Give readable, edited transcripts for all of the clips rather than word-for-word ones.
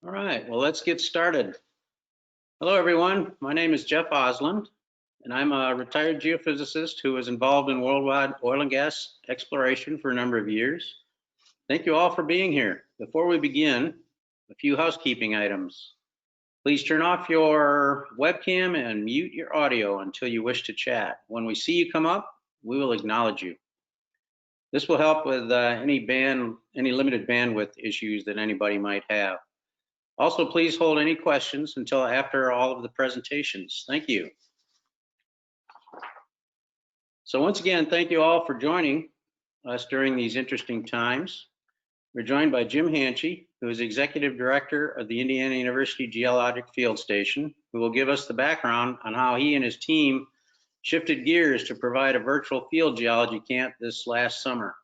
All right, well, let's get started. Hello, everyone. My name is Jeff Osland, and I'm a retired geophysicist who was involved in worldwide oil and gas exploration for a number of years. Thank you all for being here. Before we begin, a few housekeeping items. Please turn off your webcam and mute your audio until you wish to chat. When we see you come up, we will acknowledge you. This will help with any limited bandwidth issues that anybody might have. Also, please hold any questions until after all of the presentations. Thank you. So once again, thank you all for joining us during these interesting times. We're joined by Jim Hanchey, who is Executive Director of the Indiana University Geologic Field Station, who will give us the background on how he and his team shifted gears to provide a virtual field geology camp this last summer.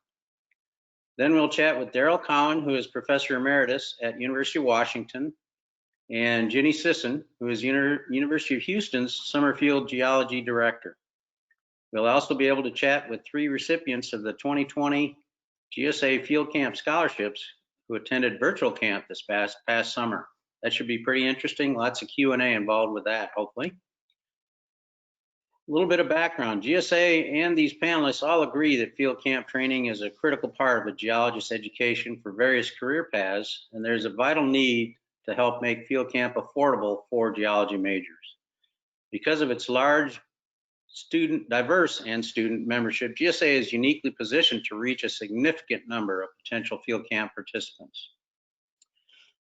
Then we'll chat with Daryl Cowan, who is Professor Emeritus at University of Washington, and Jenny Sisson, who is University of Houston's Summerfield Geology Director. We'll also be able to chat with 3 recipients of the 2020 GSA Field Camp Scholarships who attended virtual camp this past summer. That should be pretty interesting. Lots of Q&A involved with that, hopefully. A little bit of background. GSA and these panelists all agree that field camp training is a critical part of a geologist's education for various career paths, and there's a vital need to help make field camp affordable for geology majors. Because of its large diverse student membership, GSA is uniquely positioned to reach a significant number of potential field camp participants.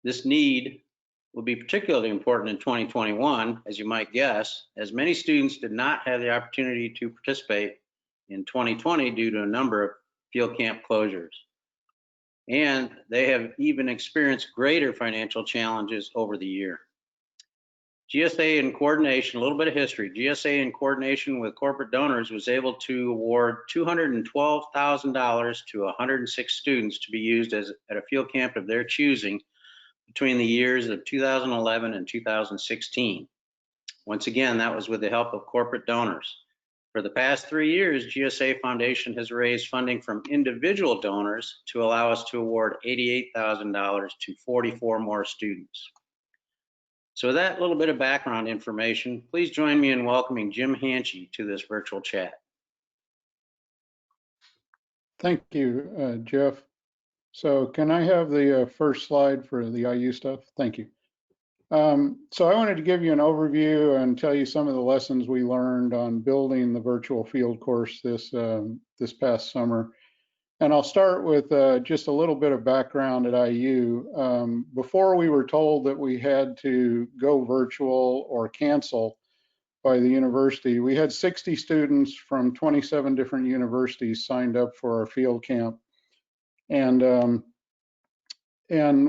This need will be particularly important in 2021, as you might guess, as many students did not have the opportunity to participate in 2020 due to a number of field camp closures. And they have even experienced greater financial challenges over the year. GSA in coordination, a little bit of history, GSA in coordination with corporate donors was able to award $212,000 to 106 students to be used at a field camp of their choosing between the years of 2011 and 2016. Once again, that was with the help of corporate donors. For the past 3 years, GSA Foundation has raised funding from individual donors to allow us to award $88,000 to 44 more students. So with that little bit of background information, please join me in welcoming Jim Hanchey to this virtual chat. Thank you, Jeff. So can I have the first slide for the IU stuff? Thank you. So I wanted to give you an overview and tell you some of the lessons we learned on building the virtual field course this past summer. And I'll start with just a little bit of background at IU. Before we were told that we had to go virtual or cancel by the university, we had 60 students from 27 different universities signed up for our field camp. And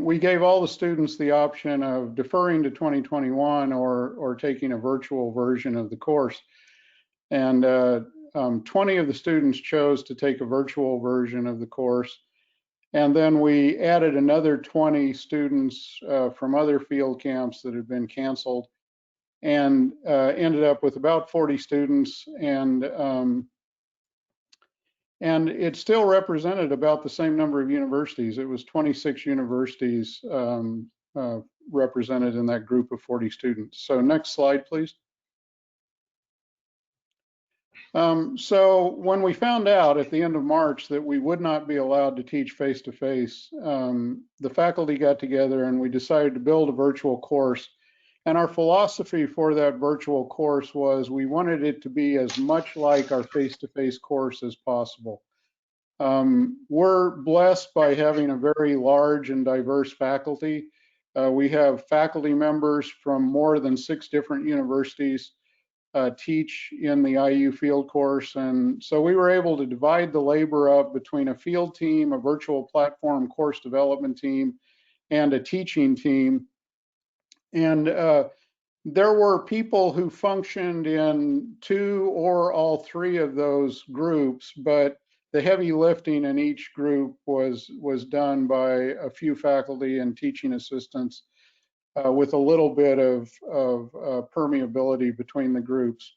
we gave all the students the option of deferring to 2021 or taking a virtual version of the course. And 20 of the students chose to take a virtual version of the course. And then we added another 20 students from other field camps that had been canceled, and ended up with about 40 students. And it still represented about the same number of universities. It was 26 universities represented in that group of 40 students. So next slide, please. So when we found out at the end of March that we would not be allowed to teach face-to-face, the faculty got together and we decided to build a virtual course. And our philosophy for that virtual course was we wanted it to be as much like our face-to-face course as possible. We're blessed by having a very large and diverse faculty. We have faculty members from more than 6 different universities teach in the IU field course. And so we were able to divide the labor up between a field team, a virtual platform course development team, and a teaching team. And there were people who functioned in 2 or all 3 of those groups, but the heavy lifting in each group was done by a few faculty and teaching assistants with a little bit of permeability between the groups.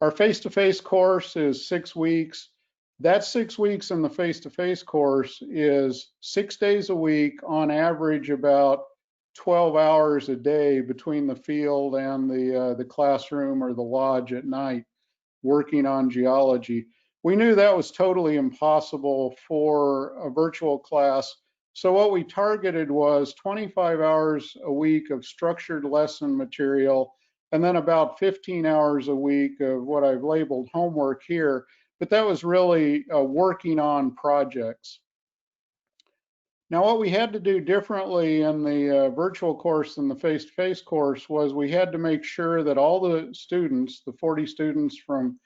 Our face-to-face course is 6 weeks. That 6 weeks in the face-to-face course is 6 days a week, on average about 12 hours a day between the field and the classroom or the lodge at night working on geology. We knew that was totally impossible for a virtual class. So what we targeted was 25 hours a week of structured lesson material, and then about 15 hours a week of what I've labeled homework here. But that was really working on projects. Now, what we had to do differently in the virtual course than the face-to-face course was we had to make sure that all the students, the 40 students from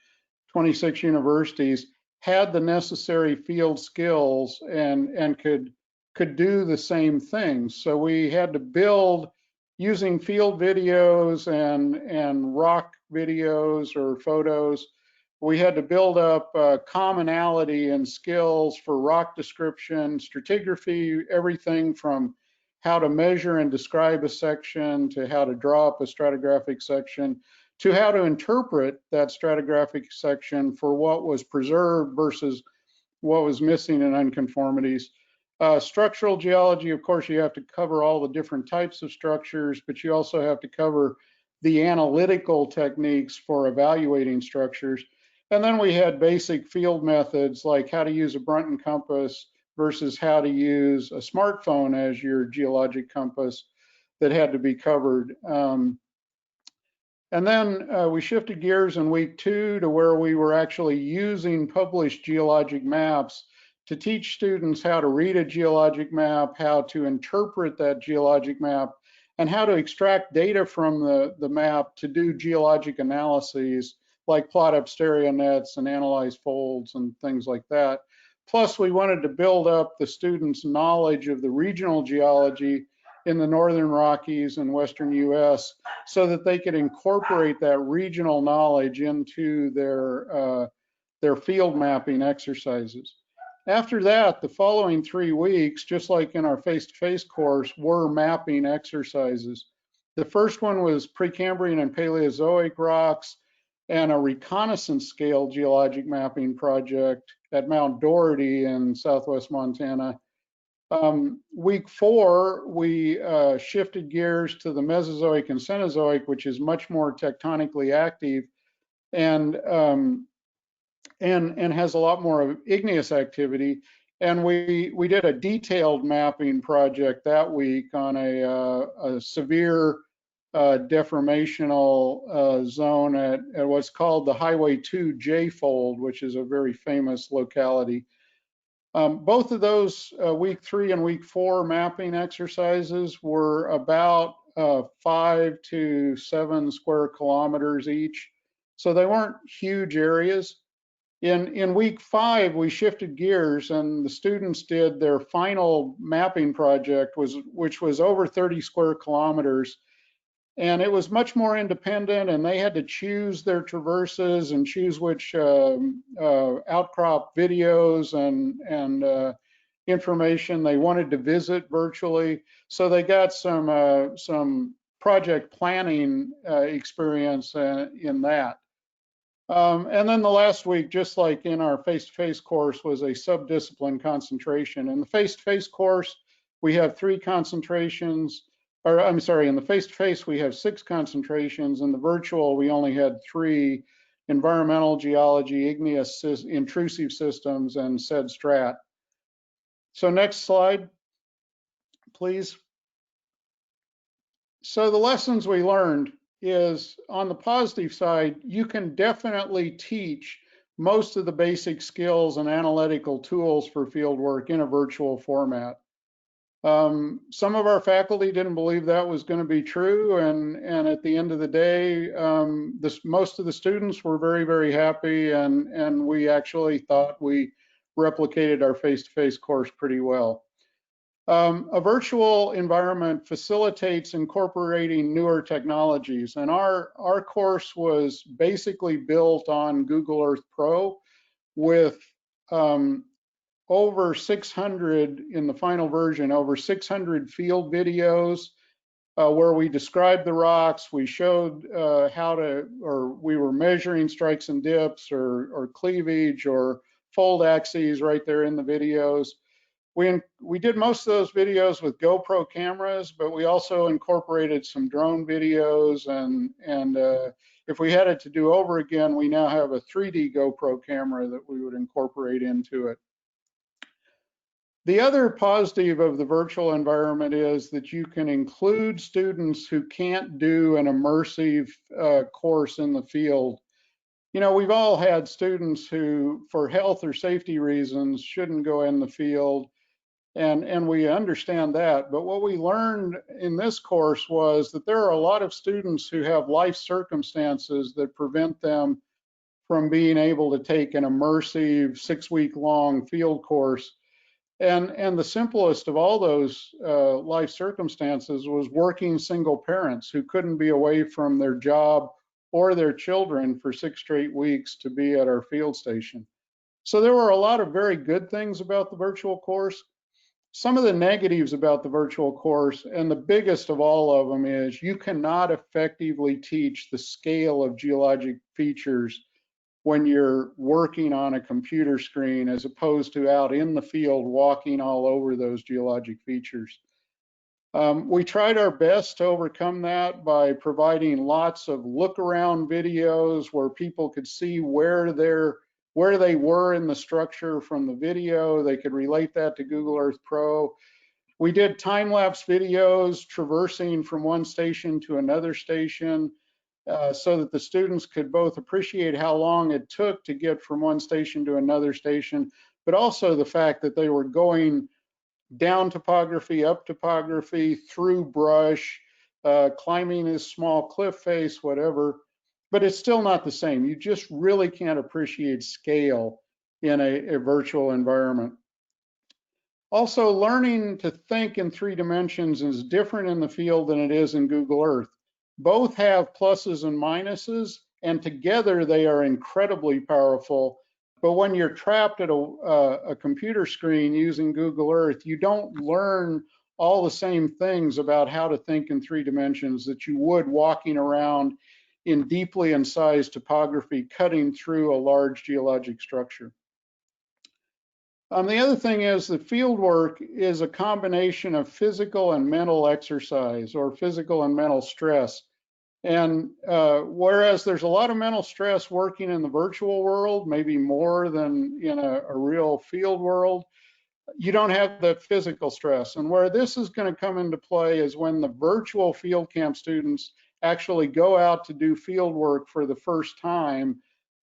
26 universities, had the necessary field skills and could do the same things. So we had to build using field videos and rock videos or photos. We had to build up commonality and skills for rock description, stratigraphy, everything from how to measure and describe a section to how to draw up a stratigraphic section to how to interpret that stratigraphic section for what was preserved versus what was missing in unconformities. Structural geology, of course, you have to cover all the different types of structures, but you also have to cover the analytical techniques for evaluating structures. And then we had basic field methods like how to use a Brunton compass versus how to use a smartphone as your geologic compass that had to be covered. And then we shifted gears in week 2 to where we were actually using published geologic maps to teach students how to read a geologic map, how to interpret that geologic map, and how to extract data from the map to do geologic analyses like plot up stereo nets and analyze folds and things like that. Plus, we wanted to build up the students' knowledge of the regional geology in the Northern Rockies and Western US so that they could incorporate that regional knowledge into their field mapping exercises. After that, the following 3 weeks, just like in our face-to-face course, were mapping exercises. The first one was Precambrian and Paleozoic rocks and a reconnaissance scale geologic mapping project at Mount Doherty in Southwest Montana. Week 4, we shifted gears to the Mesozoic and Cenozoic, which is much more tectonically active and has a lot more igneous activity. And we did a detailed mapping project that week on a severe deformational zone at what's called the Highway 2 J-fold, which is a very famous locality. Both of those week 3 and week 4 mapping exercises were about 5 to 7 square kilometers each. So they weren't huge areas. In week 5, we shifted gears and the students did their final mapping project, which was over 30 square kilometers. And it was much more independent, and they had to choose their traverses and choose which outcrop videos and information they wanted to visit virtually. So they got some project planning experience in that. And then the last week, just like in our face-to-face course, was a subdiscipline concentration. In the face-to-face course, we have 3 concentrations. Or I'm sorry, in the face-to-face, we have 6 concentrations. In the virtual, we only had 3: environmental geology, igneous intrusive systems, and SED strat. So next slide, please. So the lessons we learned is, on the positive side, you can definitely teach most of the basic skills and analytical tools for field work in a virtual format. Some of our faculty didn't believe that was going to be true, and at the end of the day, most of the students were very, very happy, and we actually thought we replicated our face-to-face course pretty well. A virtual environment facilitates incorporating newer technologies, and our course was basically built on Google Earth Pro with over 600 in the final version, over 600 field videos where we described the rocks. We showed we were measuring strikes and dips or cleavage or fold axes right there in the videos. we did most of those videos with GoPro cameras, but we also incorporated some drone videos, and if we had it to do over again, we now have a 3D GoPro camera that we would incorporate into it. The other positive of the virtual environment is that you can include students who can't do an immersive course in the field. You know, we've all had students who, for health or safety reasons, shouldn't go in the field, and we understand that. But what we learned in this course was that there are a lot of students who have life circumstances that prevent them from being able to take an immersive 6-week-long field course. And the simplest of all those life circumstances was working single parents who couldn't be away from their job or their children for 6 straight weeks to be at our field station. So there were a lot of very good things about the virtual course. Some of the negatives about the virtual course, and the biggest of all of them, is you cannot effectively teach the scale of geologic features when you're working on a computer screen as opposed to out in the field walking all over those geologic features. We tried our best to overcome that by providing lots of look around videos where people could see where they were in the structure from the video. They could relate that to Google Earth Pro. We did time-lapse videos traversing from one station to another station so that the students could both appreciate how long it took to get from one station to another station, but also the fact that they were going down topography, up topography, through brush, climbing a small cliff face, whatever. But it's still not the same. You just really can't appreciate scale in a virtual environment. Also, learning to think in 3 dimensions is different in the field than it is in Google Earth. Both have pluses and minuses, and together they are incredibly powerful. But when you're trapped at a computer screen using Google Earth, you don't learn all the same things about how to think in 3 dimensions that you would walking around in deeply incised topography, cutting through a large geologic structure. The other thing is that field work is a combination of physical and mental exercise, or physical and mental stress. And whereas there's a lot of mental stress working in the virtual world, maybe more than in a real field world, you don't have that physical stress. And where this is going to come into play is when the virtual field camp students actually go out to do field work for the first time.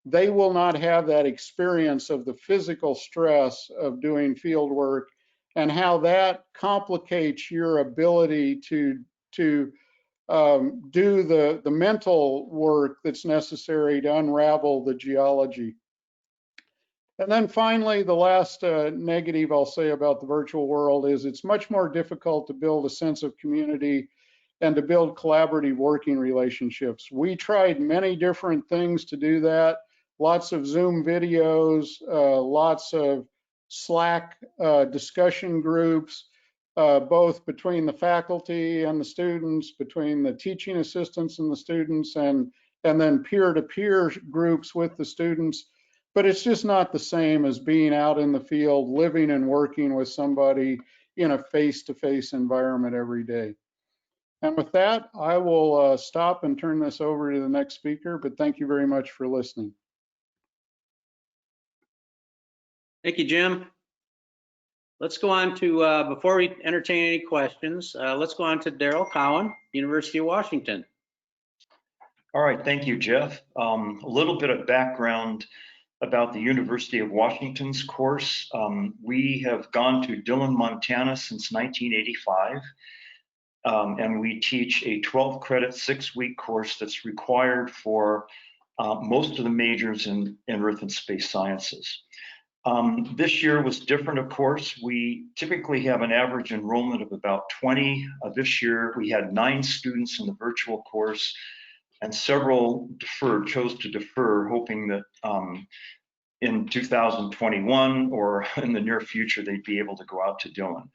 They will not have that experience of the physical stress of doing field work, and how that complicates your ability to do the mental work that's necessary to unravel the geology. And then finally, the last negative I'll say about the virtual world is it's much more difficult to build a sense of community and to build collaborative working relationships. We tried many different things to do that. Lots of Zoom videos, lots of Slack discussion groups, both between the faculty and the students, between the teaching assistants and the students, and then peer-to-peer groups with the students. But it's just not the same as being out in the field, living and working with somebody in a face-to-face environment every day. And with that, I will stop and turn this over to the next speaker, but thank you very much for listening. Thank you, Jim. Let's go on to, before we entertain any questions, let's go on to Daryl Cowan, University of Washington. All right, thank you, Jeff. A little bit of background about the University of Washington's course. We have gone to Dillon, Montana since 1985. And we teach a 12-credit 6-week course that's required for most of the majors in Earth and Space Sciences. This year was different, of course. We typically have an average enrollment of about 20. This year, we had 9 students in the virtual course, and several chose to defer, hoping that in 2021 or in the near future, they'd be able to go out to Dillon.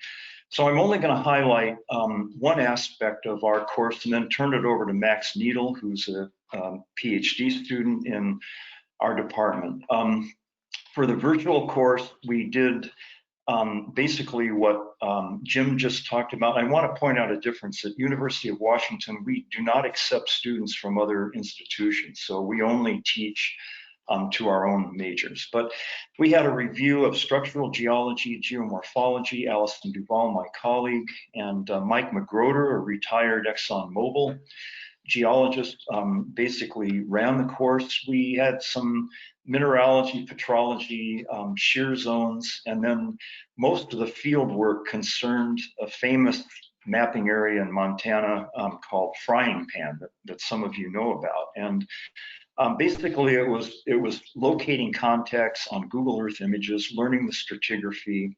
So I'm only going to highlight one aspect of our course and then turn it over to Max Needle, who's a PhD student in our department. For the virtual course, we did basically what Jim just talked about. I want to point out a difference. At University of Washington, we do not accept students from other institutions, so we only teach to our own majors. But we had a review of structural geology, geomorphology, Allison Duval, my colleague, and Mike McGroder, a retired ExxonMobil geologist, basically ran the course. We had some mineralogy, petrology, shear zones, and then most of the field work concerned a famous mapping area in Montana called Frying Pan that some of you know about. And basically it was locating contacts on Google Earth images, learning the stratigraphy,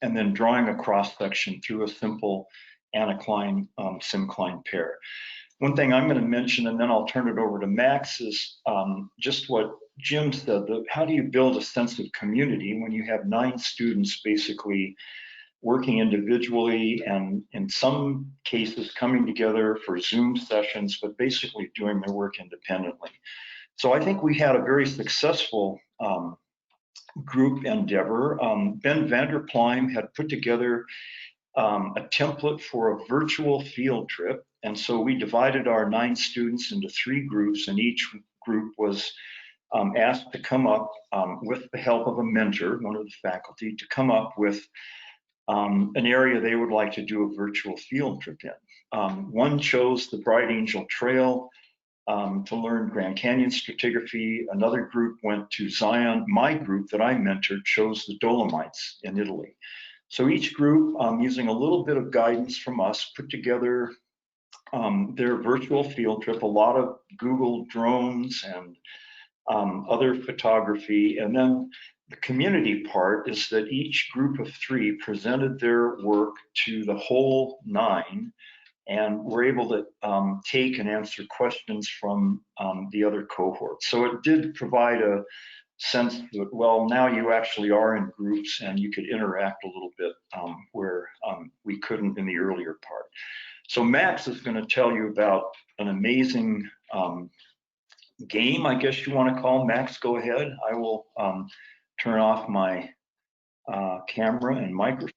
and then drawing a cross section through a simple anticline syncline pair. One thing I'm going to mention, and then I'll turn it over to Max, is just what Jim said. How do you build a sense of community when you have 9 students basically working individually and in some cases coming together for Zoom sessions, but basically doing their work independently? So I think we had a very successful group endeavor. Ben Vanderpleim had put together a template for a virtual field trip. And so we divided our 9 students into 3 groups, and each group was asked to come up with the help of a mentor, one of the faculty, to come up with an area they would like to do a virtual field trip in. One chose the Bright Angel Trail to learn Grand Canyon stratigraphy. Another group went to Zion. My group that I mentored chose the Dolomites in Italy. So each group, using a little bit of guidance from us, put together their virtual field trip, a lot of Google drones and other photography. And then the community part is that each group of 3 presented their work to the whole 9 and were able to take and answer questions from the other cohorts. So it did provide a sense that, well, now you actually are in groups and you could interact a little bit where we couldn't in the earlier part. So Max is going to tell you about an amazing game, I guess you want to call. Max, go ahead. I will turn off my camera and microphone.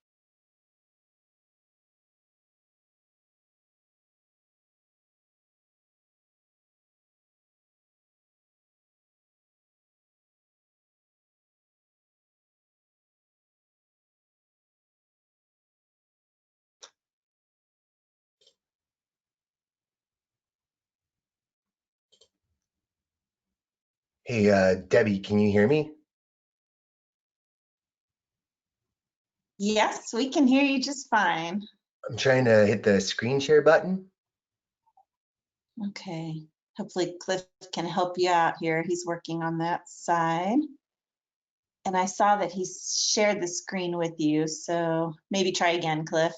Hey, Debbie, can you hear me? Yes, we can hear you just fine. I'm trying to hit the screen share button. Okay, hopefully Cliff can help you out here. He's working on that side. And I saw that he shared the screen with you, so maybe try again, Cliff.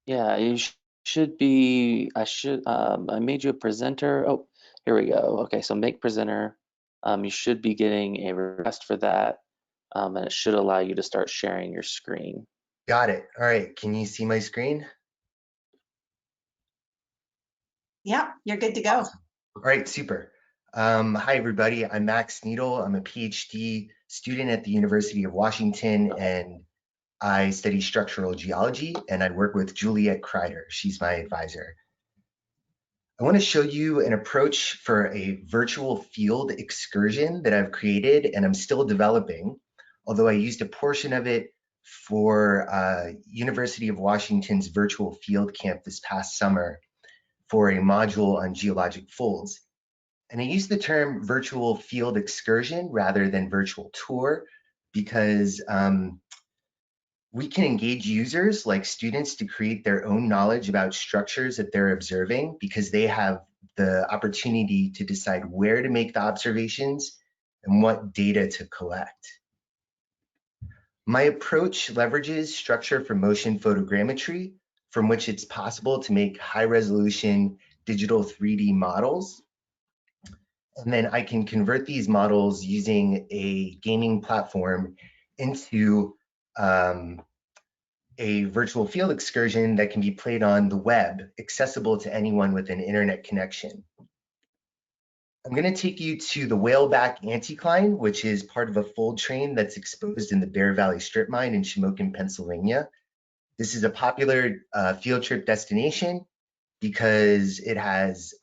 Yeah, you should be, I made you a presenter. Oh, here we go. Okay, so make presenter. You should be getting a request for that, and it should allow you to start sharing your screen. Got it. All right. Can you see my screen? Yeah, you're good to go. Awesome. All right, super. Hi, everybody. I'm Max Needle. I'm a PhD student at the University of Washington, and I study structural geology, and I work with Juliet Kreider. She's my advisor. I want to show you an approach for a virtual field excursion that I've created and I'm still developing, although I used a portion of it for University of Washington's virtual field camp this past summer for a module on geologic folds. And I use the term virtual field excursion rather than virtual tour because we can engage users like students to create their own knowledge about structures that they're observing because they have the opportunity to decide where to make the observations and what data to collect. My approach leverages structure for motion photogrammetry, from which it's possible to make high resolution digital 3D models. And then I can convert these models using a gaming platform into a virtual field excursion that can be played on the web, accessible to anyone with an internet connection. I'm going to take you to the Whaleback Anticline, which is part of a fold train that's exposed in the Bear Valley Strip Mine in Shamokin, Pennsylvania. This is a popular field trip destination because it has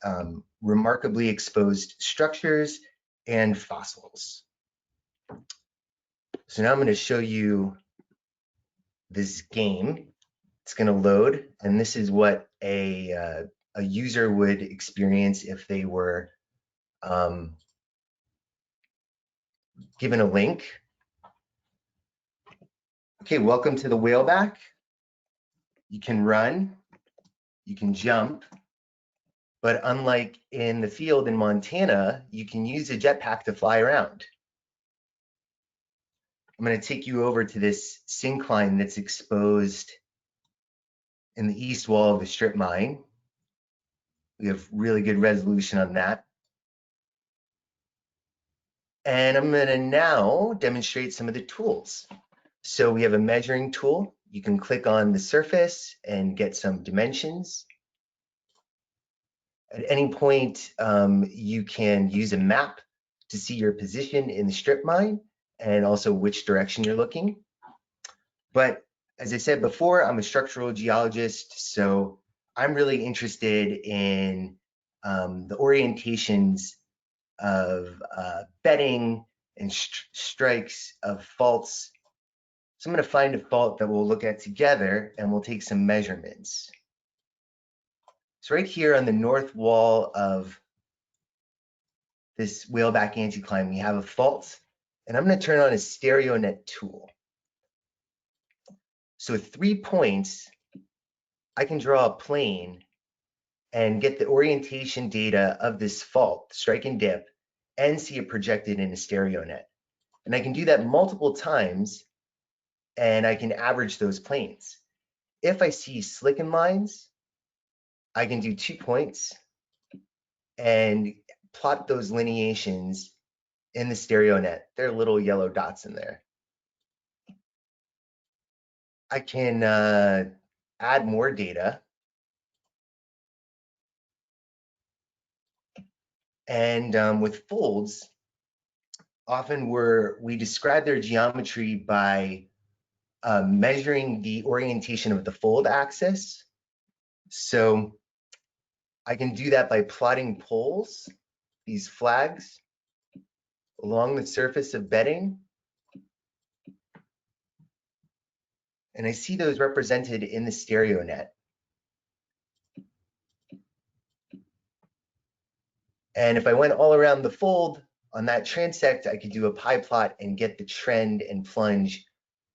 remarkably exposed structures and fossils. So now I'm going to show you this game. It's going to load, and this is what a user would experience if they were given a link. Okay, welcome to the Whaleback. You can run, you can jump, but unlike in the field in Montana, you can use a jetpack to fly around. I'm going to take you over to this syncline that's exposed in the east wall of the strip mine. We have really good resolution on that. And I'm going to now demonstrate some of the tools. So we have a measuring tool. You can click on the surface and get some dimensions. At any point, you can use a map to see your position in the strip mine and also which direction you're looking. But as I said before, I'm a structural geologist, so I'm really interested in the orientations of bedding and strikes of faults. So I'm going to find a fault that we'll look at together, and we'll take some measurements. So right here on the north wall of this Whaleback Anticline, we have a fault, and I'm going to turn on a stereo net tool. So with 3 points, I can draw a plane and get the orientation data of this fault, strike and dip, and see it projected in a stereo net. And I can do that multiple times, and I can average those planes. If I see slicken lines, I can do 2 points and plot those lineations in the stereo net. There are little yellow dots in there. I can add more data. And with folds, often we describe their geometry by measuring the orientation of the fold axis. So I can do that by plotting poles, these flags, along the surface of bedding. And I see those represented in the stereo net. And if I went all around the fold on that transect, I could do a pie plot and get the trend and plunge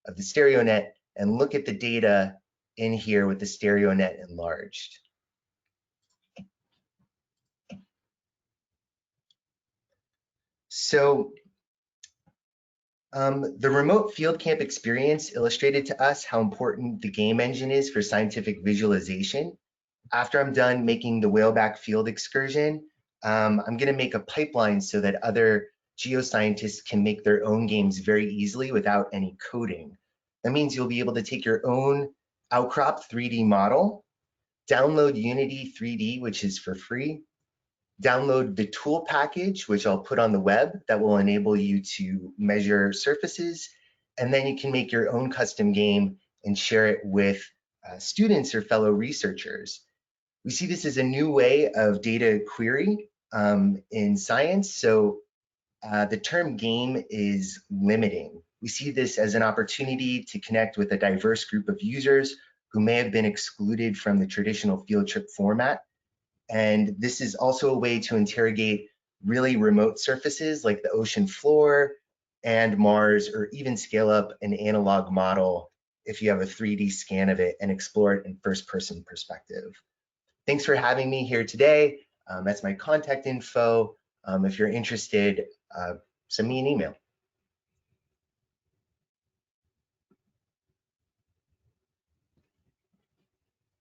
of the stereo net and look at the data in here with the stereo net enlarged. So the remote field camp experience illustrated to us how important the game engine is for scientific visualization. After I'm done making the Whaleback field excursion, I'm going to make a pipeline so that other geoscientists can make their own games very easily without any coding. That means you'll be able to take your own outcrop 3D model, download Unity 3D, which is for free, download the tool package, which I'll put on the web that will enable you to measure surfaces, and then you can make your own custom game and share it with students or fellow researchers. We see this as a new way of data query in science, so the term game is limiting. We see this as an opportunity to connect with a diverse group of users who may have been excluded from the traditional field trip format. And this is also a way to interrogate really remote surfaces like the ocean floor and Mars, or even scale up an analog model if you have a 3D scan of it and explore it in first-person perspective. Thanks for having me here today. That's my contact info. If you're interested, send me an email.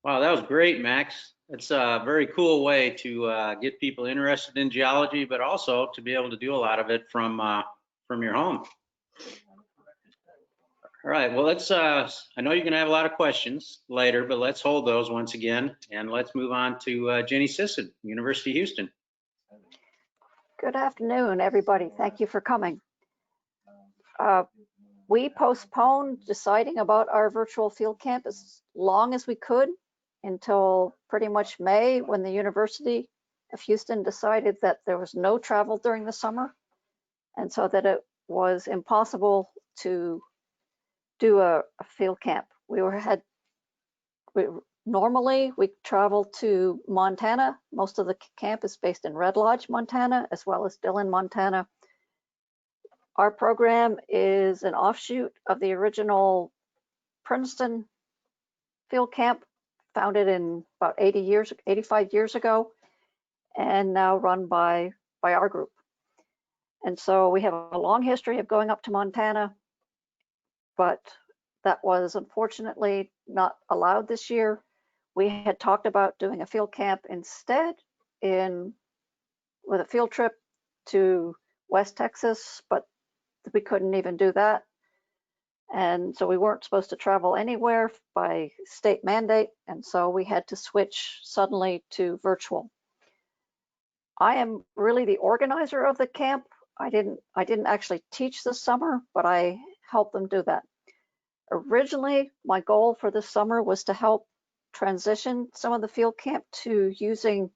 Wow, that was great, Max. It's a very cool way to get people interested in geology, but also to be able to do a lot of it from your home. All right, well, let's, I know you're gonna have a lot of questions later, but let's hold those once again, and let's move on to Jenny Sisson, University of Houston. Good afternoon, everybody. Thank you for coming. We postponed deciding about our virtual field camp as long as we could until pretty much May, when the University of Houston decided that there was no travel during the summer, and so that it was impossible to do a field camp. Normally we travel to Montana. Most of the camp is based in Red Lodge, Montana, as well as Dillon, Montana. Our program is an offshoot of the original Princeton field camp, founded in about 85 years ago, and now run by our group. And so we have a long history of going up to Montana, but that was unfortunately not allowed this year. We had talked about doing a field camp instead with a field trip to West Texas, but we couldn't even do that. And so we weren't supposed to travel anywhere by state mandate. And so we had to switch suddenly to virtual. I am really the organizer of the camp. I didn't actually teach this summer, but I helped them do that. Originally, my goal for this summer was to help transition some of the field camp to using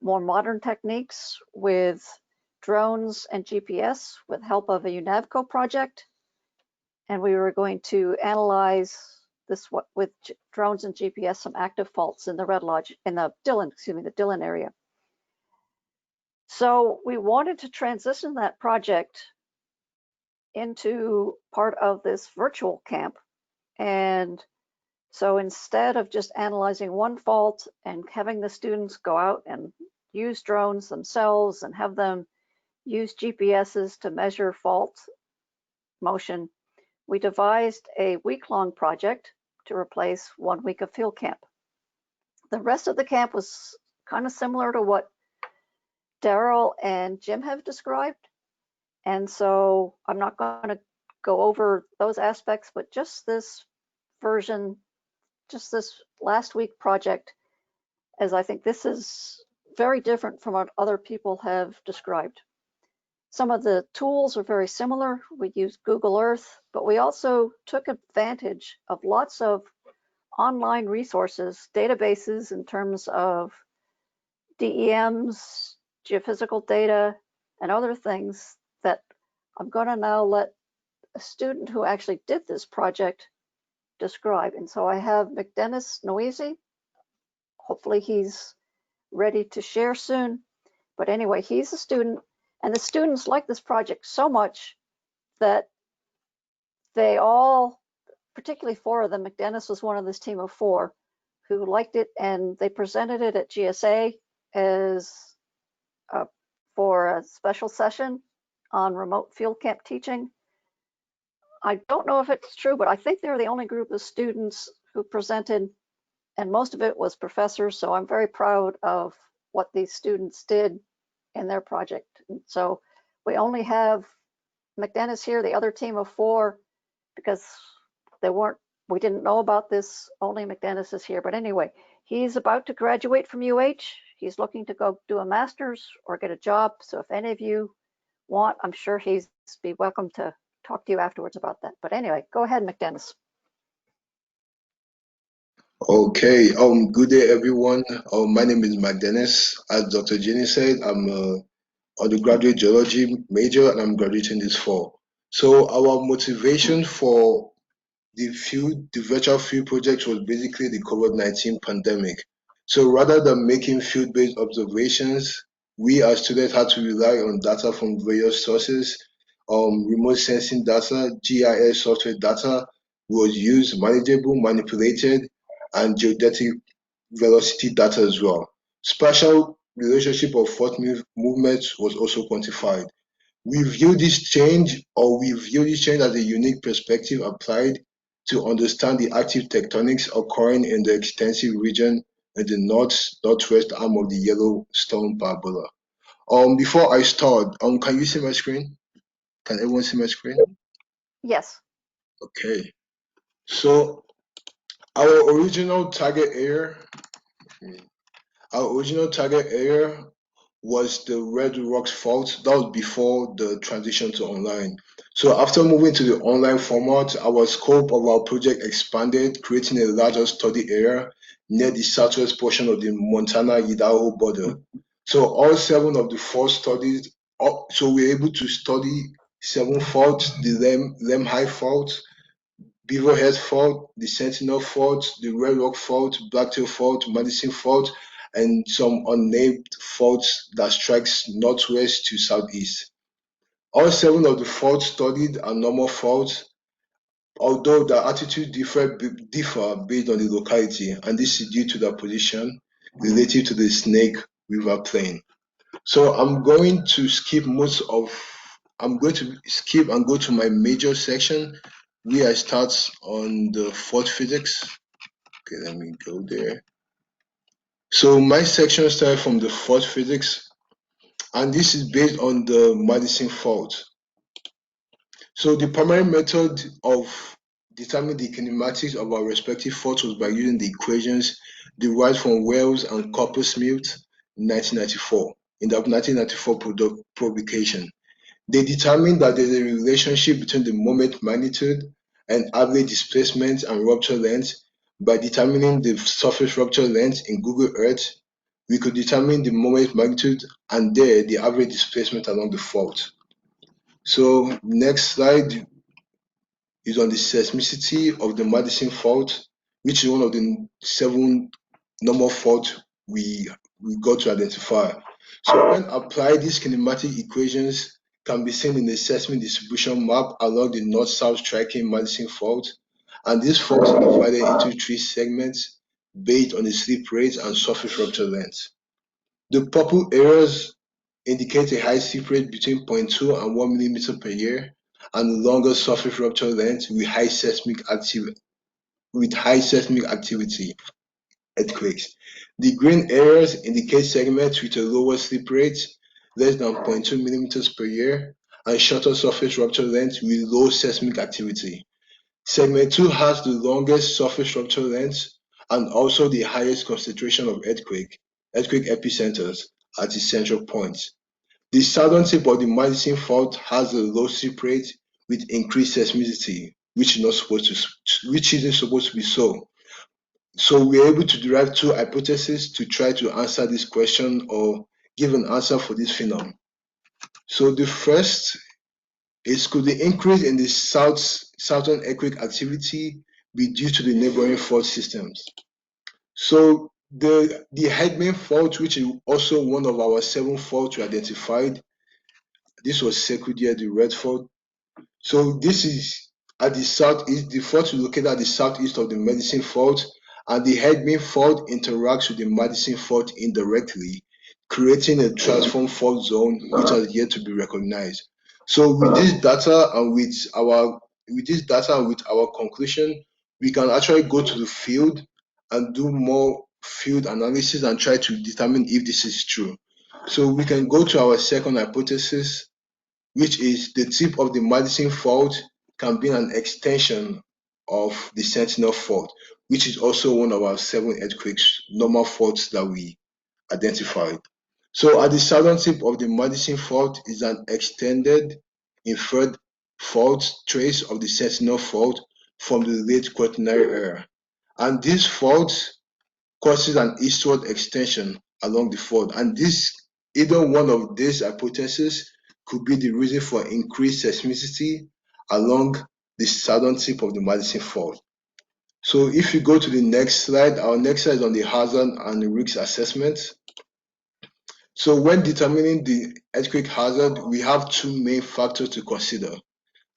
more modern techniques with drones and GPS with help of a UNAVCO project. And we were going to analyze this with drones and GPS, some active faults in the Red Lodge, in the Dillon area. So we wanted to transition that project into part of this virtual camp. And so instead of just analyzing one fault and having the students go out and use drones themselves and have them use GPSs to measure fault motion, we devised a week-long project to replace 1 week of field camp. The rest of the camp was kind of similar to what Daryl and Jim have described. And so I'm not going to go over those aspects, but just this version, just this last week project, as I think this is very different from what other people have described. Some of the tools are very similar. We used Google Earth, but we also took advantage of lots of online resources, databases in terms of DEMs, geophysical data, and other things that I'm going to now let a student who actually did this project describe. And so I have McDennis Noisy. Hopefully he's ready to share soon. But anyway, he's a student, and the students like this project so much that they all, particularly 4 of them, McDennis was one of this team of 4 who liked it, and they presented it at GSA as for a special session on remote field camp teaching. I don't know if it's true, but I think they're the only group of students who presented, and most of it was professors. So I'm very proud of what these students did in their project. And so we only have McDennis here, the other team of 4, because we didn't know about this, only McDennis is here. But anyway, he's about to graduate from UH. He's looking to go do a master's or get a job. So if any of you want, I'm sure he'd be welcome to talk to you afterwards about that. But anyway, go ahead, McDennis. Okay, good day everyone. My name is McDennis. As Dr. Jenny said, I'm an undergraduate geology major and I'm graduating this fall. So our motivation for the virtual field project was basically the COVID-19 pandemic. So rather than making field-based observations, we as students had to rely on data from various sources. Remote sensing data, GIS software data was used, manageable, manipulated, and geodetic velocity data as well. Spatial relationship of fault movements was also quantified. We view this change as a unique perspective applied to understand the active tectonics occurring in the extensive region in the northwest arm of the Yellowstone parabola. Before I start, can you see my screen? Can everyone see my screen? Yes. Okay. So our original target area was the Red Rocks fault. That was before the transition to online. So after moving to the online format, our scope of our project expanded, creating a larger study area near the southwest portion of the Montana-Idaho border. So all 7 of the 4 studies, so we were able to study 7 faults: the Lemhi fault, Beaverhead Fault, the Sentinel Fault, the Red Rock Fault, Blacktail Fault, Madison Fault, and some unnamed faults that strikes northwest to southeast. All 7 of the faults studied are normal faults, although the altitude differ based on the locality, and this is due to their position relative to the Snake River Plain. So I'm going to skip and go to my major section where I start on the fault physics. Okay, let me go there. So my section starts from the fault physics, and this is based on the Madison fault. So the primary method of determining the kinematics of our respective faults was by using the equations derived from Wells and Coppersmith in 1994, in the 1994 publication. They determined that there's a relationship between the moment magnitude and average displacement and rupture length. By determining the surface rupture length in Google Earth, we could determine the moment magnitude and there the average displacement along the fault. So next slide is on the seismicity of the Madison fault, which is one of the 7 normal faults we got to identify. So when applied, these kinematic equations can be seen in the seismic distribution map along the north-south striking Madison fault, and these faults are divided into 3 segments based on the slip rate and surface rupture length. The purple areas indicate a high slip rate between 0.2 and 1 millimeter per year, and longer surface rupture length with high seismic activity, earthquakes. The green areas indicate segments with a lower slip rate, less than 0.2 millimeters per year, and shorter surface rupture length with low seismic activity. Segment 2 has the longest surface rupture length and also the highest concentration of earthquake epicenters at its central points. The southern tip of the Madison fault has a low slip rate with increased seismicity, which isn't supposed to be so. So we're able to derive 2 hypotheses to try to answer this question or give an answer for this phenomenon. So the first is, could the increase in the southern earthquake activity be due to the neighboring fault systems? So the Headman fault, which is also one of our 7 faults we identified, this was circled here, the red fault. So this is at the southeast. The fault is located at the southeast of the Madison fault, and the Headman fault interacts with the Madison fault indirectly, creating a transform fault zone which has yet to be recognized. So with this data and with our conclusion, we can actually go to the field and do more field analysis and try to determine if this is true. So we can go to our second hypothesis, which is the tip of the Madison fault can be an extension of the Sentinel fault, which is also one of our 7 earthquakes, normal faults that we identified. So at the southern tip of the Madison fault is an extended inferred fault trace of the Sentinel fault from the late Quaternary era. And this fault causes an eastward extension along the fault. And either one of these hypotheses could be the reason for increased seismicity along the southern tip of the Madison fault. So if you go to the next slide, our next slide is on the hazard and risk assessment. So when determining the earthquake hazard, we have 2 main factors to consider.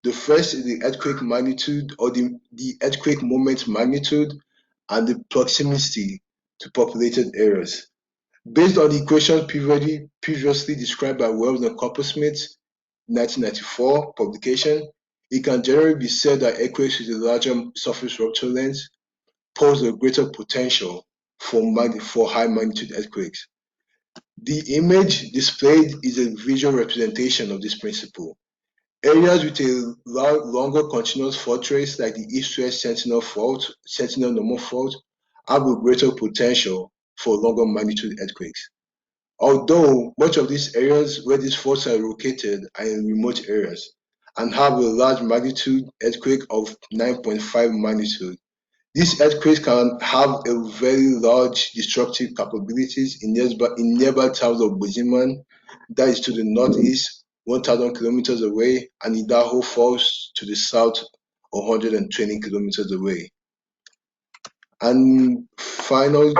The first is the earthquake magnitude, or the earthquake moment magnitude, and the proximity to populated areas. Based on the equation previously described by Wells and Coppersmith, 1994 publication, it can generally be said that earthquakes with a larger surface rupture length pose a greater potential for high magnitude earthquakes. The image displayed is a visual representation of this principle. Areas with a longer continuous fault trace, like the east-west Sentinel normal fault, have a greater potential for longer magnitude earthquakes. Although much of these areas where these faults are located are in remote areas and have a large magnitude earthquake of 9.5 magnitude. These earthquakes can have a very large destructive capabilities in nearby towns of Bozeman, that is to the northeast, 1,000 kilometers away, and Idaho Falls to the south, 120 kilometers away. And final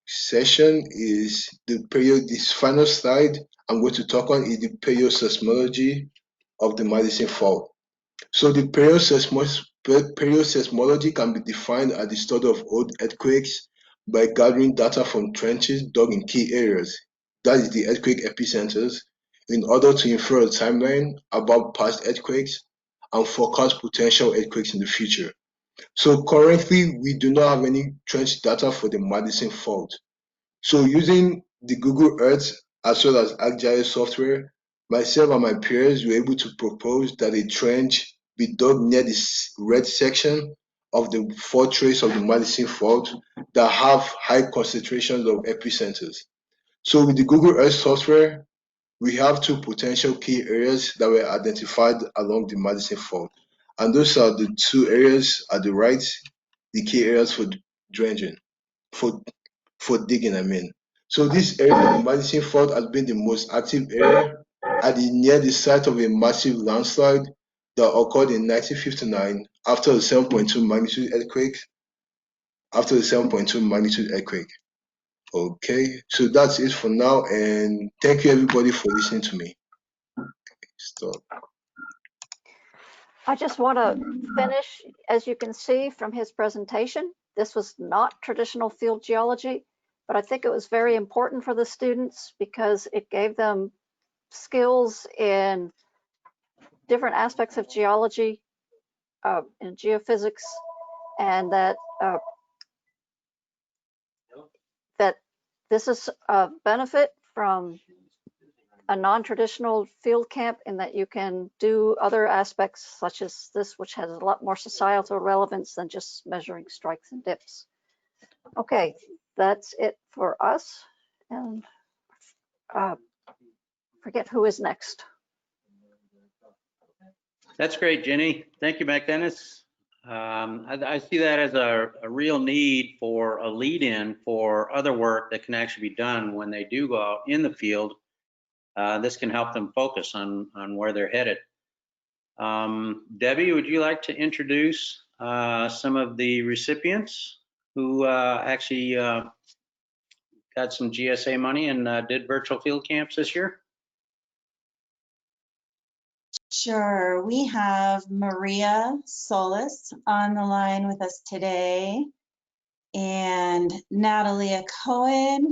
session is the period. This final slide I'm going to talk on is the perioseismology of the Madison Fault. So the perioseismology can be defined as the study of old earthquakes by gathering data from trenches dug in key areas, that is the earthquake epicenters, in order to infer a timeline about past earthquakes and forecast potential earthquakes in the future. So currently, we do not have any trench data for the Madison Fault. So using the Google Earth as well as ArcGIS software, myself and my peers were able to propose that a trench be dug near this red section of the fault trace of the Madison Fault that have high concentrations of epicenters. So with the Google Earth software, we have two potential key areas that were identified along the Madison Fault. And those are the two areas at the right, the key areas for dredging, for digging, I mean. So this area of the Madison Fault has been the most active area near the site of a massive landslide that occurred in 1959 after the 7.2 magnitude earthquake. Okay, so that's it for now, and thank you everybody for listening to me. Stop. I just want to finish, as you can see from his presentation, this was not traditional field geology, but I think it was very important for the students because it gave them skills in different aspects of geology, in geophysics, and that this is a benefit from a non-traditional field camp in that you can do other aspects such as this, which has a lot more societal relevance than just measuring strikes and dips. Okay, that's it for us. And forget who is next. That's great, Jenny. Thank you, McDennis. I see that as a real need for a lead-in for other work that can actually be done when they do go out in the field. This can help them focus on where they're headed. Debbie, would you like to introduce some of the recipients who actually got some GSA money and did virtual field camps this year? Sure. We have Maria Solis on the line with us today, and Natalia Cohen,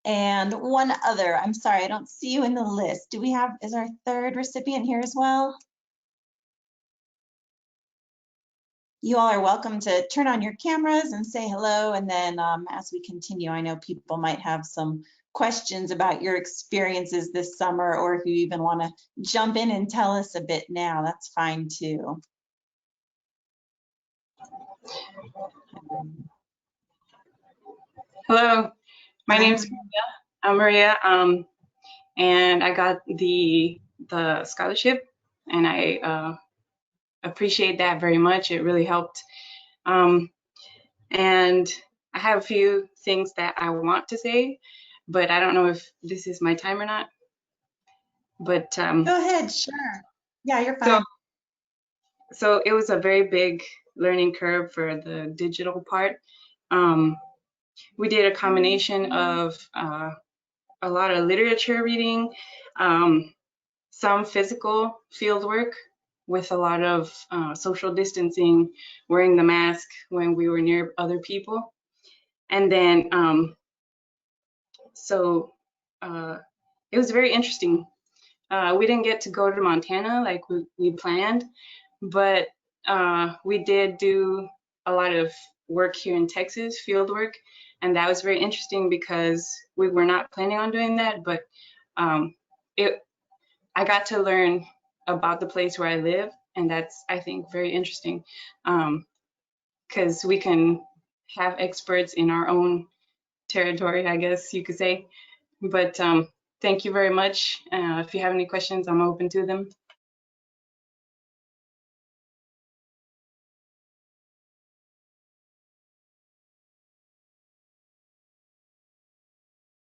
and one other. I'm sorry, I don't see you in the list. Do we have, is our third recipient here as well? You all are welcome to turn on your cameras and say hello, and then as we continue, I know people might have some questions about your experiences this summer, or if you even want to jump in and tell us a bit now, that's fine too. Hello, my name's Maria. I'm Maria, and I got the scholarship, and I appreciate that very much. It really helped. And I have a few things that I want to say, but I don't know if this is my time or not. But go ahead, sure. Yeah, you're fine. So it was a very big learning curve for the digital part. We did a combination of a lot of literature reading, some physical field work with a lot of social distancing, wearing the mask when we were near other people. And then, it was very interesting. We didn't get to go to Montana like we planned, but we did do a lot of work here in Texas, field work, and that was very interesting because we were not planning on doing that, but I got to learn about the place where I live, and that's, I think, very interesting because we can have experts in our own territory, I guess you could say. But thank you very much. If you have any questions, I'm open to them.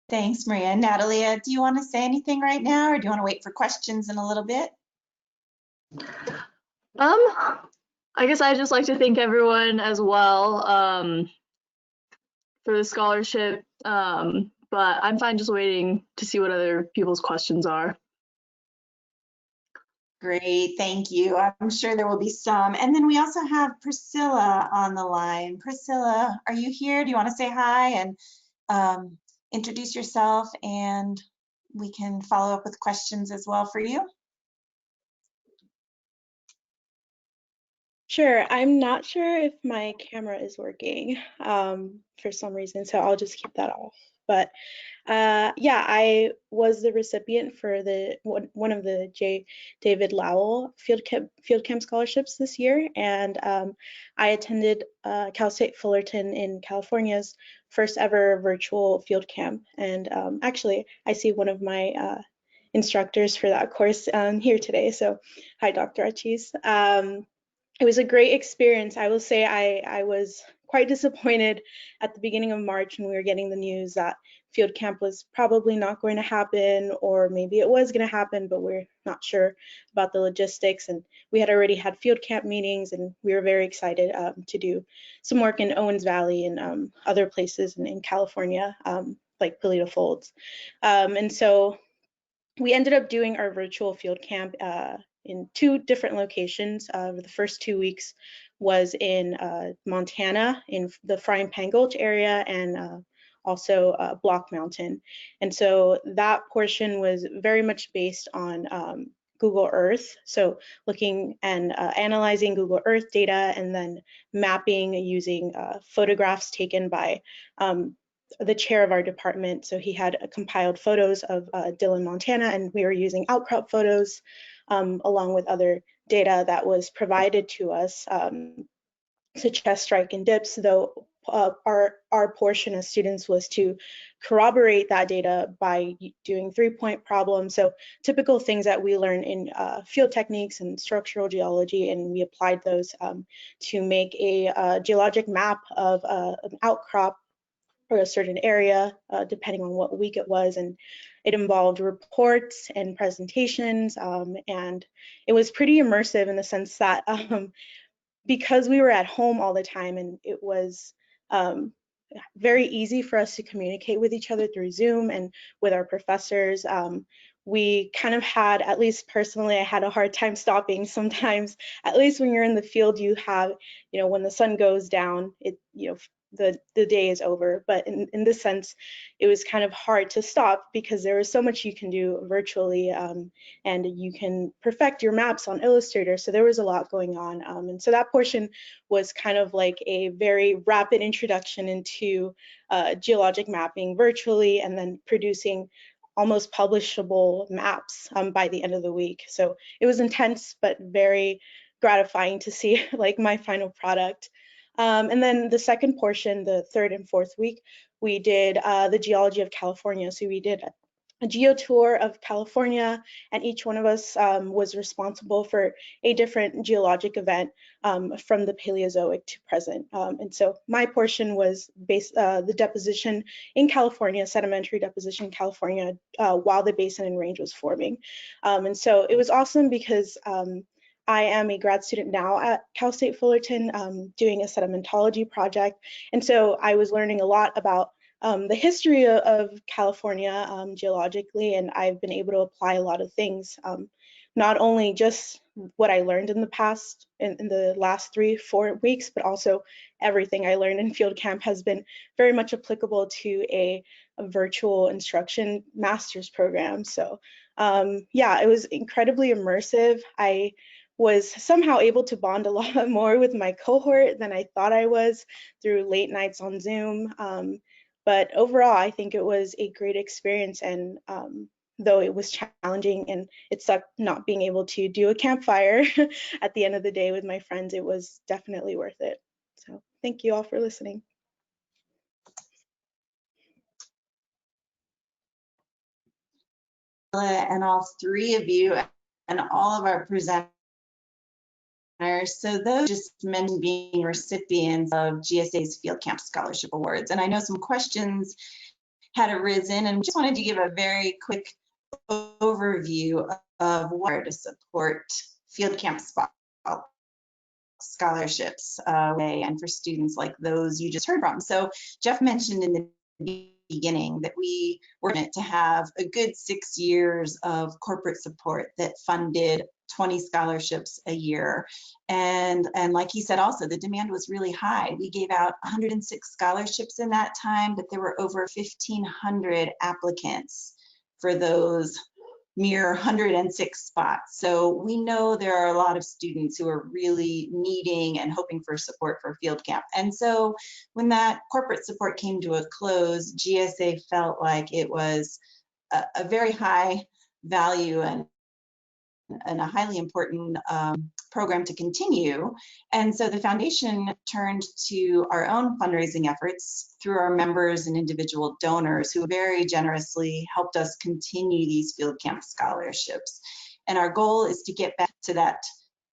Thanks, Maria. Natalia, do you want to say anything right now, or do you want to wait for questions in a little bit? I guess I'd just like to thank everyone as well for the scholarship, but I'm fine just waiting to see what other people's questions are. Great, thank you. I'm sure there will be some. And then we also have Priscilla on the line. Priscilla, are you here? Do you want to say hi and introduce yourself, and we can follow up with questions as well for you? Sure. I'm not sure if my camera is working for some reason, so I'll just keep that off. But yeah, I was the recipient for the one of the J. David Lowell field camp scholarships this year, and I attended Cal State Fullerton in California's first ever virtual field camp. And actually, I see one of my instructors for that course here today. So, hi, Dr. Achis. It was a great experience. I will say I was quite disappointed at the beginning of March when we were getting the news that field camp was probably not going to happen, or maybe it was going to happen, but we're not sure about the logistics. And we had already had field camp meetings, and we were very excited to do some work in Owens Valley and other places in California, like Paleto Folds. And so we ended up doing our virtual field camp in 2 different locations. The first 2 weeks was in Montana, in the Frying Pan Gulch area, and also Block Mountain. And so that portion was very much based on Google Earth. So looking and analyzing Google Earth data, and then mapping using photographs taken by the chair of our department. So he had compiled photos of Dillon, Montana, and we were using outcrop photos along with other data that was provided to us, such as strike and dips, though our portion as students was to corroborate that data by doing 3-point problems. So typical things that we learn in field techniques and structural geology, and we applied those to make a geologic map of an outcrop or a certain area, depending on what week it was. And it involved reports and presentations, and it was pretty immersive in the sense that because we were at home all the time, and it was very easy for us to communicate with each other through Zoom and with our professors. We kind of had, at least personally, I had a hard time stopping sometimes. At least when you're in the field, you have, when the sun goes down, the day is over. But in this sense, it was kind of hard to stop because there was so much you can do virtually, and you can perfect your maps on Illustrator. So there was a lot going on. And so that portion was kind of like a very rapid introduction into geologic mapping virtually, and then producing almost publishable maps by the end of the week. So it was intense, but very gratifying to see like my final product. And then the second portion, the 3rd and 4th week, we did the geology of California. So we did a geo tour of California, and each one of us was responsible for a different geologic event from the Paleozoic to present. And so my portion was the deposition in California, sedimentary deposition in California, while the basin and range was forming. And so it was awesome because I am a grad student now at Cal State Fullerton, doing a sedimentology project. And so I was learning a lot about the history of California geologically, and I've been able to apply a lot of things, not only just what I learned in the past, in the last 3-4 weeks, but also everything I learned in field camp has been very much applicable to a virtual instruction master's program. So yeah, it was incredibly immersive. I was somehow able to bond a lot more with my cohort than I thought I was through late nights on Zoom. But overall, I think it was a great experience, and though it was challenging and it sucked not being able to do a campfire at the end of the day with my friends, it was definitely worth it. So thank you all for listening. and all three of you and all of our presenters. So those just mentioned being recipients of GSA's Field Camp Scholarship Awards. And I know some questions had arisen, and just wanted to give a very quick overview of what to support Field Camp scholarships and for students like those you just heard from. So Jeff mentioned in the beginning that we were meant to have a good 6 years of corporate support that funded 20 scholarships a year. And like he said also, the demand was really high. We gave out 106 scholarships in that time, but there were over 1,500 applicants for those mere 106 spots. So we know there are a lot of students who are really needing and hoping for support for field camp. And so when that corporate support came to a close, GSA felt like it was a very high value and a highly important program to continue. And so the foundation turned to our own fundraising efforts through our members and individual donors who very generously helped us continue these field camp scholarships. And our goal is to get back to that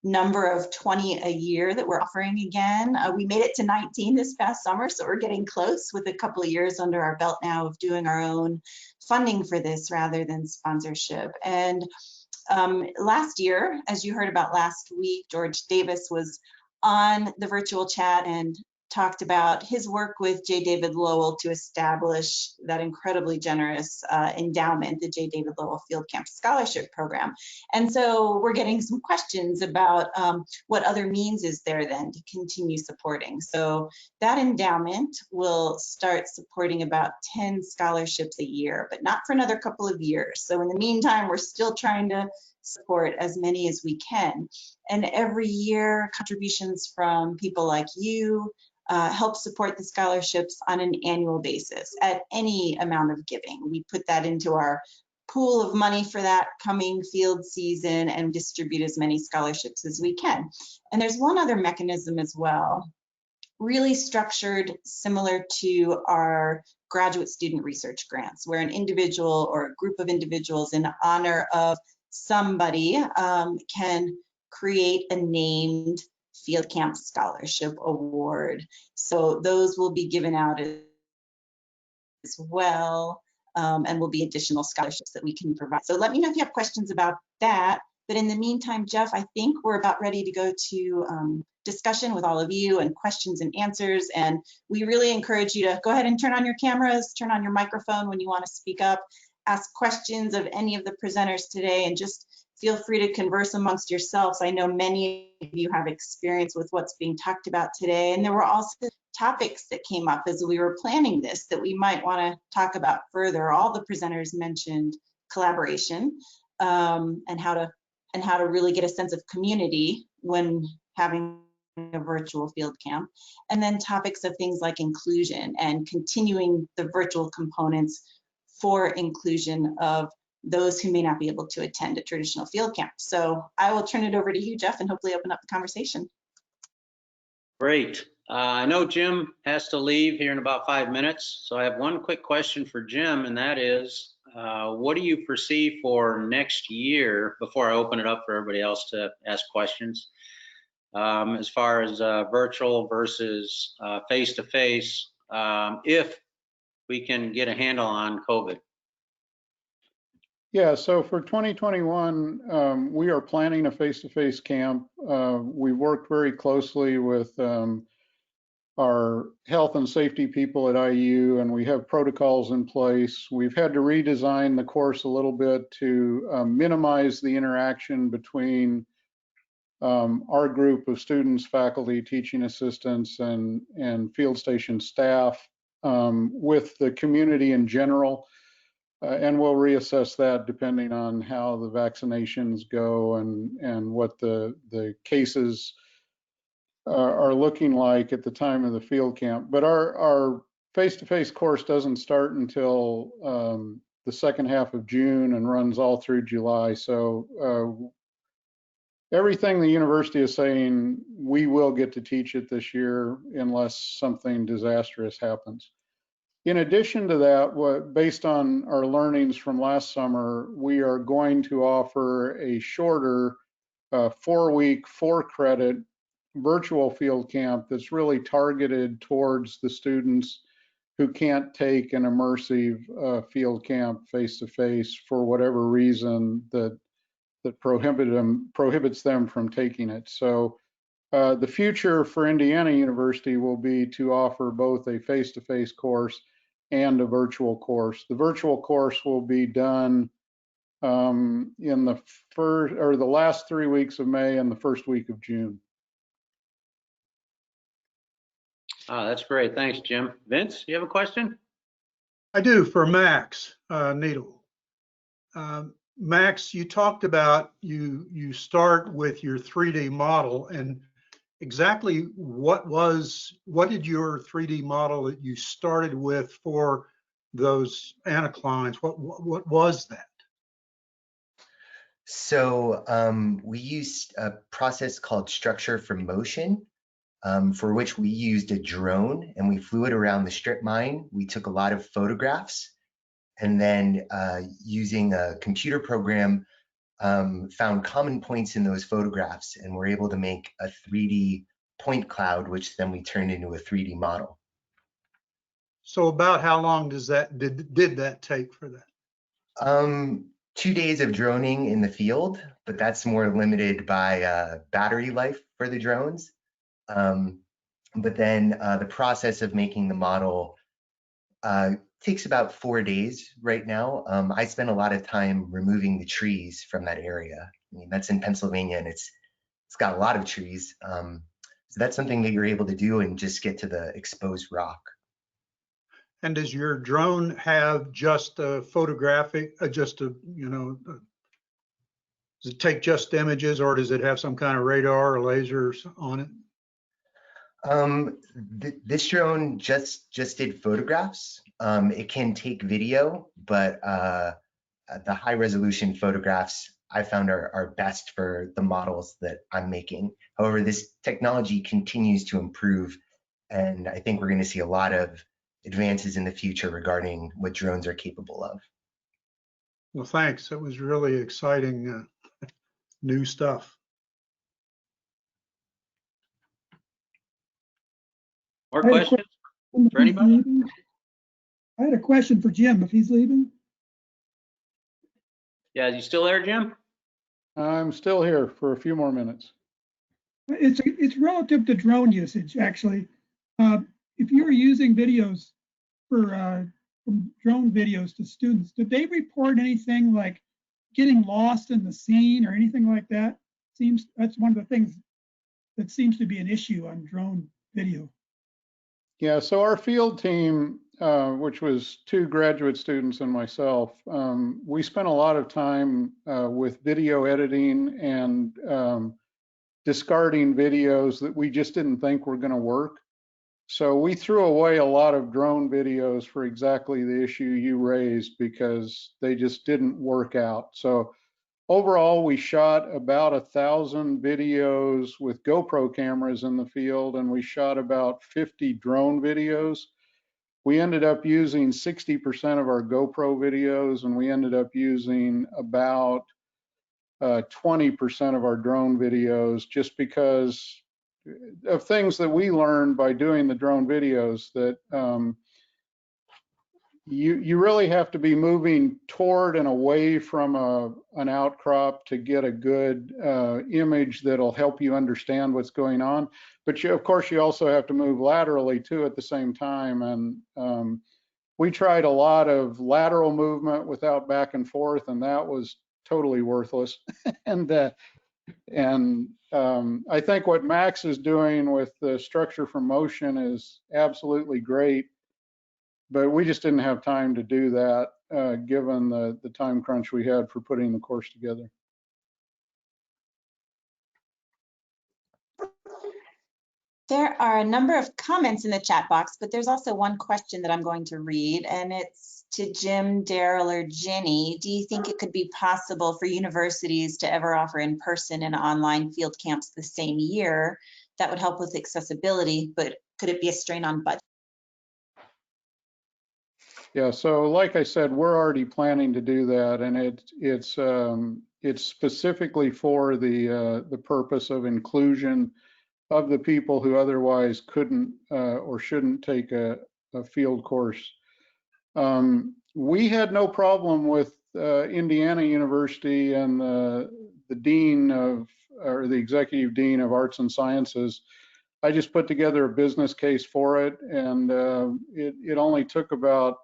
number of 20 a year that we're offering again. We made it to 19 this past summer, so we're getting close with a couple of years under our belt now of doing our own funding for this rather than sponsorship. And last year, as you heard about last week, George Davis was on the virtual chat and talked about his work with J. David Lowell to establish that incredibly generous endowment, the J. David Lowell Field Camp Scholarship Program. And so we're getting some questions about what other means is there then to continue supporting. So that endowment will start supporting about 10 scholarships a year, but not for another couple of years. So in the meantime, we're still trying to support as many as we can. And every year, contributions from people like you help support the scholarships on an annual basis at any amount of giving. We put that into our pool of money for that coming field season and distribute as many scholarships as we can. And there's one other mechanism as well, really structured similar to our graduate student research grants, where an individual or a group of individuals in honor of somebody can create a named Field Camp Scholarship Award. So those will be given out as well, and will be additional scholarships that we can provide. So let me know if you have questions about that. But in the meantime, Jeff, I think we're about ready to go to discussion with all of you and questions and answers. And we really encourage you to go ahead and turn on your cameras, turn on your microphone when you want to speak up, ask questions of any of the presenters today, and just feel free to converse amongst yourselves. I know many of you have experience with what's being talked about today. And there were also topics that came up as we were planning this that we might want to talk about further. All the presenters mentioned collaboration and how to really get a sense of community when having a virtual field camp. And then topics of things like inclusion and continuing the virtual components for inclusion of those who may not be able to attend a traditional field camp. So I will turn it over to you, Jeff, and hopefully open up the conversation. Great. I know Jim has to leave here in about 5 minutes. So I have one quick question for Jim, and that is, what do you foresee for next year before I open it up for everybody else to ask questions? As far as virtual versus face-to-face, if we can get a handle on COVID. Yeah, so for 2021, we are planning a face-to-face camp. We worked very closely with our health and safety people at IU, and we have protocols in place. We've had to redesign the course a little bit to minimize the interaction between our group of students, faculty, teaching assistants, and field station staff with the community in general. And we'll reassess that depending on how the vaccinations go and what the cases are looking like at the time of the field camp. But our face-to-face course doesn't start until the second half of June and runs all through July. So everything the university is saying, we will get to teach it this year unless something disastrous happens. In addition to that, based on our learnings from last summer, we are going to offer a shorter 4-week, 4-credit virtual field camp that's really targeted towards the students who can't take an immersive field camp face-to-face for whatever reason that prohibits them from taking it. So the future for Indiana University will be to offer both a face-to-face course and a virtual course. The virtual course will be done in the last 3 weeks of May and the first week of June. Oh, that's great. Thanks, Jim. Vince, you have a question? I do, for Max Needle. Max, you talked about you start with your 3D model, and exactly what did your 3D model that you started with for those anticlines, what was that? So we used a process called structure from motion, for which we used a drone and we flew it around the strip mine. We took a lot of photographs, and then using a computer program, found common points in those photographs, and were able to make a 3D point cloud, which then we turned into a 3D model. So about how long did that take for that? 2 days of droning in the field, but that's more limited by battery life for the drones. But then the process of making the model takes about 4 days right now. I spent a lot of time removing the trees from that area. I mean, that's in Pennsylvania, and it's got a lot of trees. So that's something that you're able to do and just get to the exposed rock. And does your drone have just a photographic, does it take just images, or does it have some kind of radar or lasers on it? This drone just did photographs. It can take video, but the high resolution photographs I found are best for the models that I'm making. However, this technology continues to improve, and I think we're going to see a lot of advances in the future regarding what drones are capable of. Well, thanks. That was really exciting new stuff. More questions for anybody? I had a question for Jim if he's leaving. Yeah, you still there, Jim? I'm still here for a few more minutes. It's relative to drone usage, actually. If you were using videos from drone videos to students, did they report anything like getting lost in the scene or anything like that? That's one of the things that seems to be an issue on drone video. Yeah, so our field team, which was 2 graduate students and myself, we spent a lot of time with video editing and discarding videos that we just didn't think were going to work. So we threw away a lot of drone videos for exactly the issue you raised because they just didn't work out. So overall, we shot about 1,000 videos with GoPro cameras in the field, and we shot about 50 drone videos. We ended up using 60% of our GoPro videos, and we ended up using about 20% of our drone videos, just because of things that we learned by doing the drone videos, that you really have to be moving toward and away from an outcrop to get a good image that'll help you understand what's going on. But of course, you also have to move laterally too at the same time. And we tried a lot of lateral movement without back and forth, and that was totally worthless. And I think what Max is doing with the structure from motion is absolutely great, but we just didn't have time to do that given the time crunch we had for putting the course together. There are a number of comments in the chat box, but there's also one question that I'm going to read, and it's to Jim, Daryl, or Ginny. Do you think it could be possible for universities to ever offer in-person and online field camps the same year? That would help with accessibility, but could it be a strain on budget? Yeah, so like I said, we're already planning to do that, and it's specifically for the purpose of inclusion of the people who otherwise couldn't or shouldn't take a field course. We had no problem with Indiana University and the dean of, or the executive dean of arts and sciences. I just put together a business case for it, and it only took about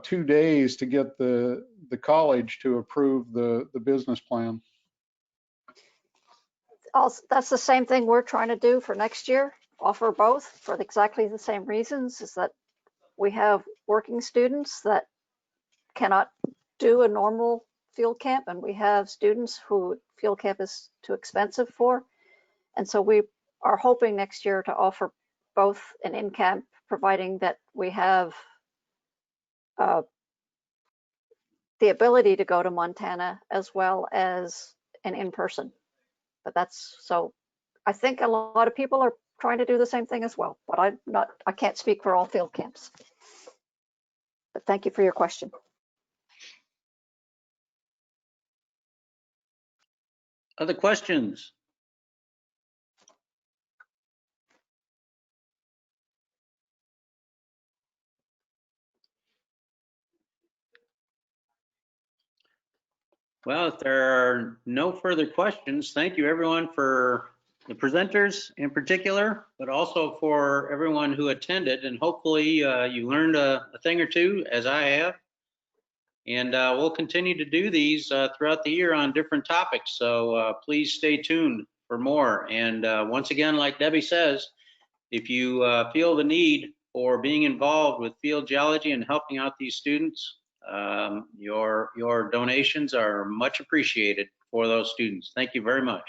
2 days to get the college to approve the business plan. Also, that's the same thing we're trying to do for next year, offer both for exactly the same reasons, is that we have working students that cannot do a normal field camp, and we have students who field camp is too expensive for. And so we are hoping next year to offer both an in-camp, providing that we have the ability to go to Montana, as well as an in-person. But that's, so I think a lot of people are trying to do the same thing as well, but I can't speak for all field camps. But thank you for your question. Other questions? Well, if there are no further questions, thank you everyone, for the presenters in particular, but also for everyone who attended, and hopefully you learned a thing or two, as I have. And we'll continue to do these throughout the year on different topics, so please stay tuned for more. And once again, like Debbie says, if you feel the need for being involved with field geology and helping out these students, your donations are much appreciated for those students. Thank you very much.